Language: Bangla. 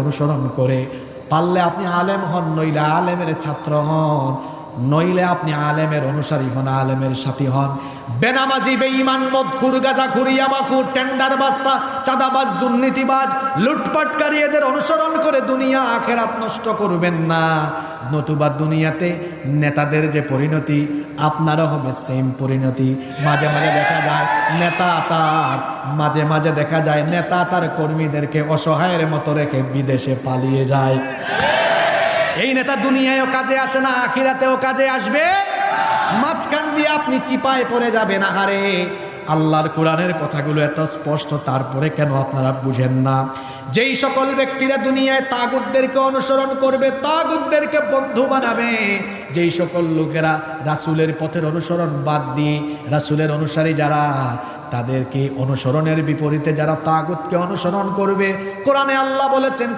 অনুসরণ করে পারলে আপনি আলেম হন, নইলে আলেমের ছাত্র হন, নইলে আপনি আলেমের অনুসারী হন, আলেমের সাথী হন। বেনামাজি, বেঈমান, মদখুর, গাঁজাখুর, ইয়াবাখুর, টেন্ডার বাস্তা, চাঁদাবাজ, দুর্নীতিবাজ, লুটপাটকারী এদের অনুসরণ করে দুনিয়া আখেরাত নষ্ট করবেন না। নতুবা দুনিয়াতে নেতাদের যে পরিণতি আপনারও হবে সেম পরিণতি। মাঝে মাঝে দেখা যায় নেতা তার কর্মীদেরকে অসহায়ের মতো রেখে বিদেশে পালিয়ে যায়। এই নেতা দুনিয়ায়ও কাজে আসে না, আখিরাতেও কাজে আসবে। মাঝখান দিয়ে আপনি চিপায় পড়ে যাবেন। আহারে, আল্লাহর কোরআনের কথাগুলো এত স্পষ্ট, তারপরে কেন আপনারা বুঝেন না? যেই সকল ব্যক্তিরা দুনিয়ায় তাগুতদেরকে অনুসরণ করবে, তাগুতদেরকে বন্ধু বানাবে, যেই সকল লোকেরা রাসূলের পথের অনুসরণ বাদ দিয়ে রাসূলের অনুসারী যারা, তাদেরকে অনুসরণের বিপরীতে যারা তাগুতকে অনুসরণ করবে, কোরআনে আল্লাহ বলেছেন